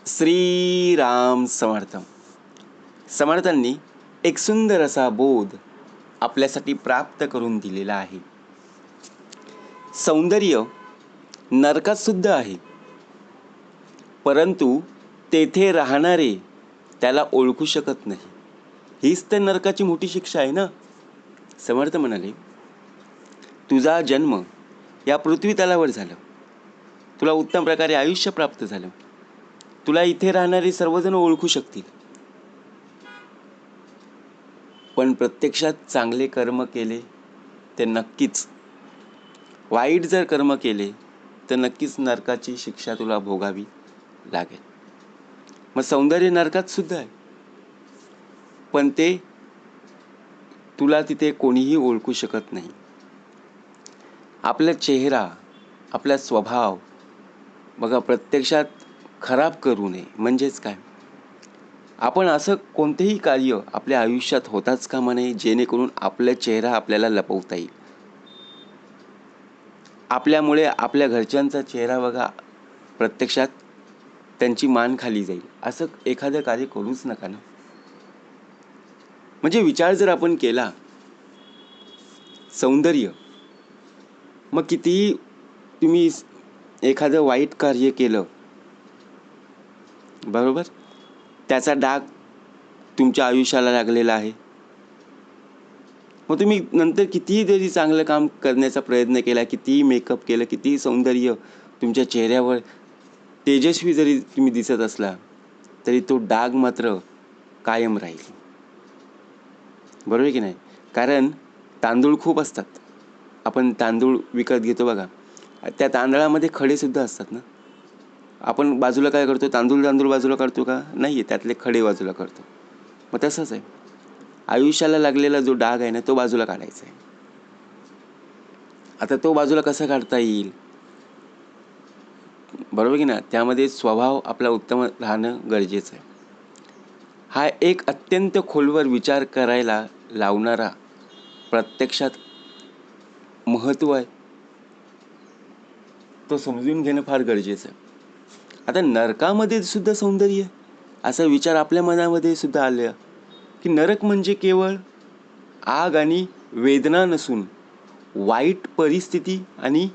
श्रीराम समर्थ. समर्थांनी एक सुंदर असा बोध आपल्यासाठी प्राप्त करून दिलेला आहे. सौंदर्य नरकात सुद्धा आहे, परंतु तेथे राहणारे त्याला ओळखू शकत नाही. हीच तर नरकाची मोठी शिक्षा आहे ना. समर्थ म्हणाले, तुझा जन्म या पृथ्वी तलावर झाला, तुला उत्तम प्रकारे आयुष्य प्राप्त झालं, तुला इथे राहणारे सर्वजण ओळखू शकतील. पण प्रत्यक्षात चांगले कर्म केले ते नक्कीच, वाईट जर कर्म केले तर नक्कीच नरकाची शिक्षा तुला भोगावी लागेल. मग सौंदर्य नरकात सुद्धा आहे, पण ते तुला तिथे कोणीही ओळखू शकत नाही. आपला चेहरा, आपला स्वभाव बघा, प्रत्यक्षात खराब करू नये. म्हणजेच काय, आपण असं कोणतेही कार्य आपल्या आयुष्यात होताच कामा नये जेणेकरून आपला चेहरा आपल्याला लपवता येईल. आपल्यामुळे आपल्या घरच्यांचा चेहरा बघा प्रत्यक्षात त्यांची मान खाली जाईल, असं एखादं कार्य करूच नका ना. म्हणजे विचार जर आपण केला, सौंदर्य, मग कितीही तुम्ही एखादं वाईट कार्य केलं, बरोबर, त्याचा डाग तुमच्या आयुष्याला लागलेला आहे. मग तुम्ही नंतर कितीही तरी चांगलं काम करण्याचा प्रयत्न केला, कितीही मेकअप केलं, कितीही सौंदर्य तुमच्या चेहऱ्यावर तेजस्वी जरी तुम्ही दिसत असला, तरी तो डाग मात्र कायम राहील. बरोबर की नाही? कारण तांदूळ खूप असतात. आपण तांदूळ विकत घेतो बघा, त्या तांदळामध्ये खडे सुद्धा असतात ना. आपण बाजूला काय करतो, तांदूळ बाजूला काढतो का? नाही, त्यातले खडे बाजूला करतो. मग तसंच आहे, आयुष्याला लागलेला जो डाग आहे ना, तो बाजूला काढायचा आहे. आता तो बाजूला कसा काढता येईल? बरोबर की ना? त्यामध्ये स्वभाव आपला उत्तम राहणं गरजेचं आहे. हा एक अत्यंत खोलवर विचार करायला लावणारा प्रत्यक्षात महत्त्व आहे. तो समजून घेणं फार गरजेचं आहे. आता नरकामध्ये सुद्धा सौंदर्य, असा विचार आपल्या मनामध्ये सुद्धा आला की नरक म्हणजे केवळ आग आणि वेदना नसून वाईट परिस्थिती आणि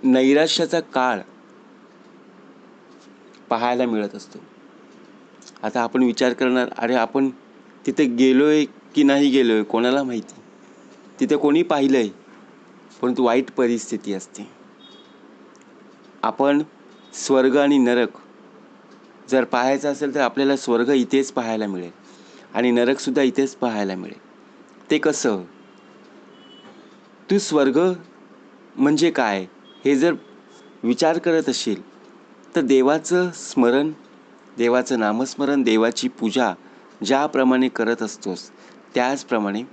नैराश्याचा काळ पाहायला मिळत असतो. आता आपण विचार करणार, अरे आपण तिथे गेलोय की नाही गेलोय कोणाला माहिती, तिथे कोणी पाहिलंय, परंतु वाईट परिस्थिती असते. आपण स्वर्ग आणि नरक जर पाहायचं असेल तर आपल्याला स्वर्ग इथेच पाहायला मिळेल आणि नरकसुद्धा इथेच पाहायला मिळेल. ते कसं? तू स्वर्ग म्हणजे काय हे जर विचार करत असेल तर देवाचं स्मरण, देवाचं नामस्मरण, देवाची पूजा ज्याप्रमाणे करत असतोस त्याचप्रमाणे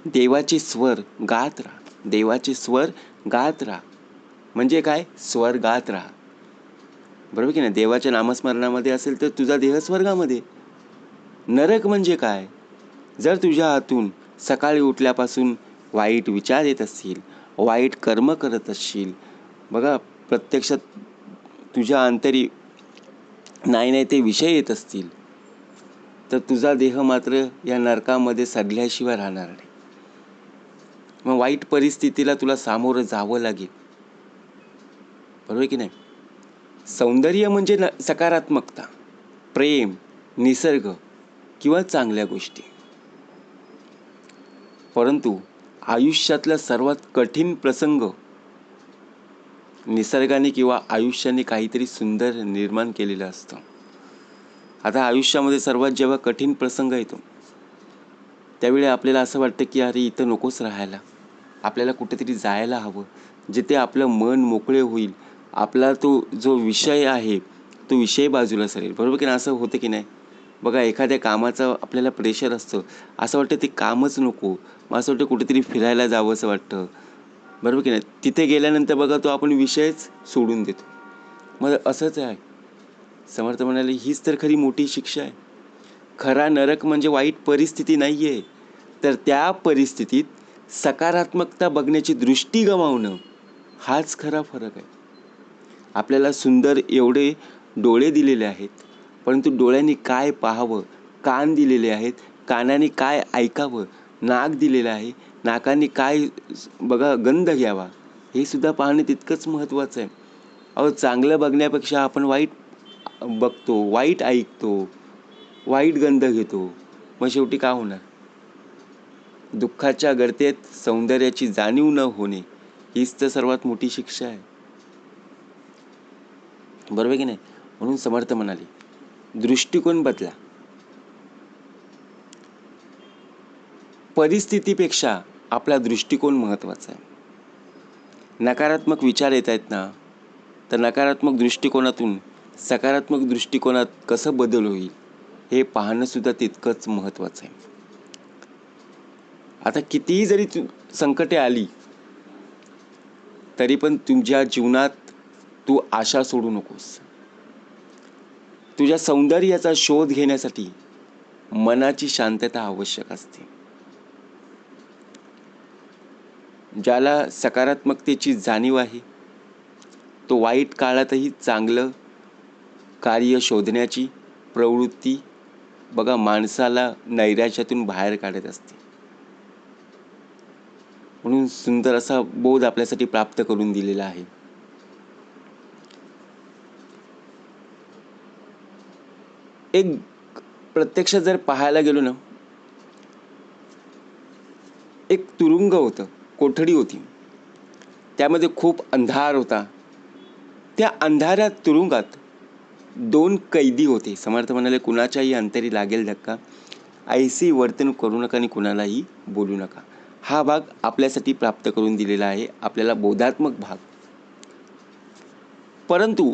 देवाचे स्वर गात राहा. देवाचे स्वर गात राहा म्हणजे काय? स्वर गात राहा. बरोबर की नाही? देवाच्या नामस्मरणामध्ये असेल तर तुझा देह स्वर्गामध्ये. नरक म्हणजे काय? जर तुझ्या हातून सकाळी उठल्यापासून वाईट विचार येत असतील, वाईट कर्म करत असशील, बघा प्रत्यक्षात तुझ्या अंतरी नाही ते विषय येत असतील, तर तुझा देह मात्र या नरकामध्ये सडल्याशिवाय राहणार नाही. मग वाईट परिस्थितीला तुला सामोरं जावं लागेल. बरोबर की नाही? सौंदर्य म्हणजे सकारात्मकता, प्रेम, निसर्ग किंवा चांगल्या गोष्टी. परंतु आयुष्यातला सर्वात कठीण प्रसंग निसर्गाने किंवा आयुष्याने काहीतरी सुंदर निर्माण केलेलं असतं. आता आयुष्यामध्ये सर्वात जेव्हा कठीण प्रसंग येतो त्यावेळी आपल्याला असं वाटतं की अरे इथं नकोच राहायला, आपल्याला कुठेतरी जायला हवं, जिथे आपलं मन मोकळे होईल, आपला तो जो विषय आहे तो विषय बाजूला सरेल. बरोबर की नाही? असं होतं की नाही? बघा, एखाद्या कामाचं आपल्याला प्रेशर असतं, असं वाटतं ते कामच नको, मग असं वाटतं कुठेतरी फिरायला जावं असं वाटतं. बरोबर की नाही? तिथे गेल्यानंतर बघा तो आपण विषयच सोडून देतो. मग असंच आहे. समर्थ म्हणाले, हीच तर खरी मोठी शिक्षा आहे. खरा नरक म्हणजे वाईट परिस्थिती नाही आहे, तर त्या परिस्थितीत सकारात्मकता बघण्याची दृष्टी गमावणं हाच खरा फरक आहे. आपल्याला सुंदर एवढे डोळे दिलेले आहेत, परंतु डोळ्यांनी काय पाहावं, कान दिलेले आहेत, कानाने काय ऐकावं, नाक दिलेलं आहे, नाकाने काय बघा गंध घ्यावा, हे सुद्धा पाहणे तितकंच महत्त्वाचं आहे. अहो, चांगलं बघण्यापेक्षा आपण वाईट बघतो, वाईट ऐकतो, वाईट गंध घेतो. मग शेवटी काय होणार? दुःखाच्या गर्तेत सौंदर्याची जाणीव न होणे हीच तर सर्वात मोठी शिक्षा आहे. बरोबर की नाही? म्हणून समर्थ म्हणाले, दृष्टिकोन बदला. परिस्थितीपेक्षा आपला दृष्टिकोन महत्त्वाचा आहे. नकारात्मक विचार येत आहेत ना, तर नकारात्मक दृष्टिकोनातून सकारात्मक दृष्टिकोनात कसं बदल होईल हे पाहणं सुद्धा तितकंच महत्त्वाचं आहे. आता कितीही जरी संकटे आली तरी पण तुझ्या जीवनात तू आशा सोडू नकोस. तुझ्या सौंदर्याचा शोध घेण्यासाठी मनाची शांतता आवश्यक असते. ज्याला सकारात्मकतेची जाणीव आहे तो वाईट काळातही चांगलं कार्य शोधण्याची प्रवृत्ती बघा माणसाला नैराश्यातून बाहेर काढत असते. म्हणून सुंदर असा बोध आपल्यासाठी प्राप्त करून दिलेला आहे. एक प्रत्यक्ष जर पाहायला गेलो ना, एक तुरुंग होतं, कोठडी होती, त्यामध्ये खूप अंधार होता. त्या अंधाऱ्या तुरुंगात 2 कैदी होते. समर्थ म्हणाले, कुणाच्याही अंतरी लागेल धक्का, ऐसी वर्तणूक करू नका आणि कुणालाही बोलू नका. हा भाग आपल्यासाठी प्राप्त करून दिलेला आहे, आपल्याला बोधात्मक भाग. परंतु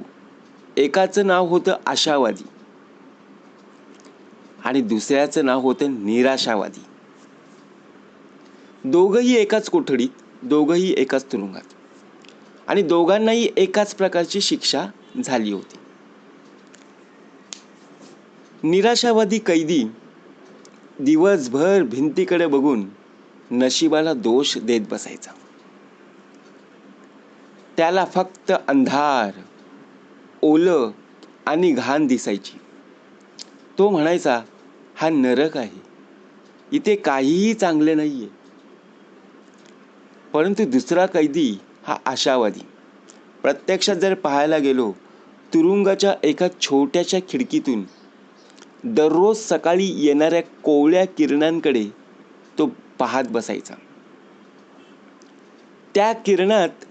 एकाचं नाव होतं आशावादी आणि दुसऱ्याचं नाव होतं निराशावादी. दोघंही एकाच कोठडीत, दोघंही एकाच तुरुंगात आणि दोघांनाही एकाच प्रकारची शिक्षा झाली होती. निराशावादी कैदी दिवसभर भिंतीकडे बघून नशिबाला दोष देत बसायचा. त्याला फक्त अंधार, ओलं आणि घाण दिसायची. तो म्हणायचा, हा नरक आहे, इथे काहीही चांगले नाहीये. परंतु दुसरा कैदी हा आशावादी. प्रत्यक्षात जर पाहायला गेलो, तुरुंगाच्या एका छोट्याशा खिडकीतून दररोज सकाळी येणाऱ्या कोवळ्या किरणांकडे तो पाहत बसायचा. त्या किरणात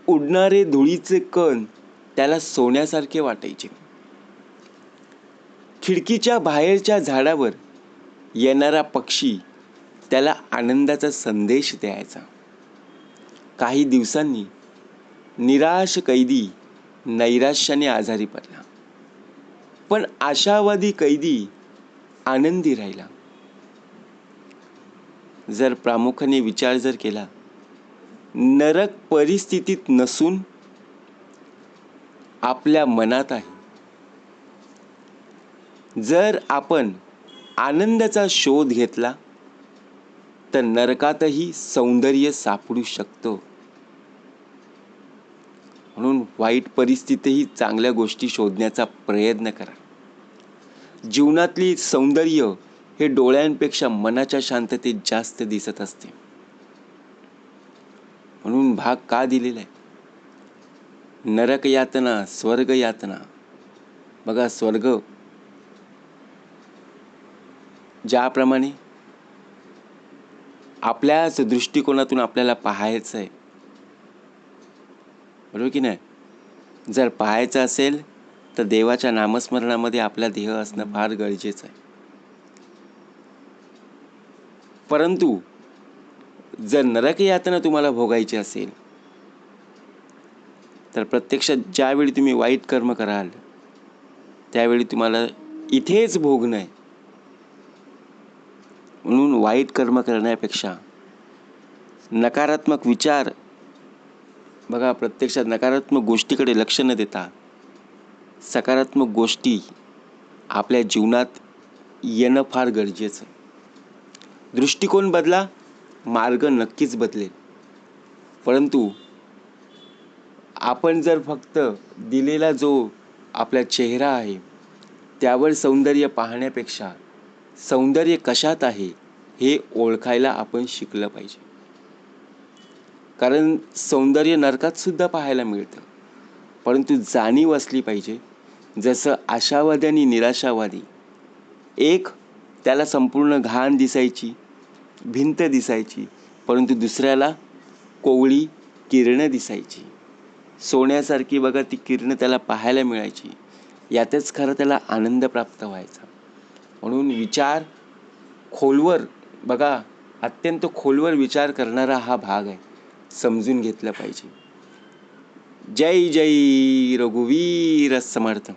उडणारे धुळीचे कण त्याला सोन्यासारखे वाटायचे. खिडकीच्या बाहेरच्या झाडावर येणारा पक्षी त्याला आनंदाचा संदेश द्यायचा. काही दिवसांनी निराश कैदी नैराश्याने आजारी पडला, पण आशावादी कैदी आनंदी राहिला. जर प्रामुख्याने विचार जर केला, नरक परिस्थितीत नसून आपल्या मनात आहे. जर आपण आनंदाचा शोध घेतला तर नरकातही सौंदर्य सापडू शकतो. म्हणून वाईट परिस्थितीतही चांगल्या गोष्टी शोधण्याचा प्रयत्न करा. जीवनातली सौंदर्य हे डोळ्यांपेक्षा मनाच्या शांततेत जास्त दिसत असते. म्हणून भाग का दिलेला आहे? नरक यातना, स्वर्ग यातना. बघा, स्वर्ग ज्याप्रमाणे आपल्याच दृष्टिकोनातून आपल्याला पाहायचं आहे, बरोबर की नाही? जर पाहायचं असेल तर देवाच्या नामस्मरणामध्ये आपला देह असणं फार गरजेचं आहे. परंतु जर नरक यातना तुम्हाला भोगायची असेल तर प्रत्यक्षात ज्यावेळी तुम्ही वाईट कर्म कराल त्यावेळी तुम्हाला इथेच भोगणं आहे. म्हणून वाईट कर्म करण्यापेक्षा नकारात्मक विचार, बघा, प्रत्यक्षात नकारात्मक गोष्टीकडे लक्ष न देता सकारात्मक गोष्टी आपल्या जीवनात येणं फार गरजेचं आहे. दृष्टिकोन बदला, मार्ग नक्कीच बदलेल. परंतु आपण जर फक्त दिलेला जो आपला चेहरा आहे त्यावर सौंदर्य पाहण्यापेक्षा सौंदर्य कशात आहे हे ओळखायला आपण शिकलं पाहिजे. कारण सौंदर्य नरकात सुद्धा पाहायला मिळतं, परंतु जाणीव असली पाहिजे. जसं आशावादी आणि निराशावादी, एक त्याला संपूर्ण घाण दिसायची, भिंत दिसायची, परंतु दुसऱ्याला कोवळी किरणं दिसायची. सोन्यासारखी बघा ती किरणं त्याला पाहायला मिळायची. यातच खरं त्याला आनंद प्राप्त व्हायचा. म्हणून विचार खोलवर बघा, अत्यंत खोलवर विचार करणारा हा भाग आहे, समजून घेतलं पाहिजे. जय जय रघुवीर समर्थ.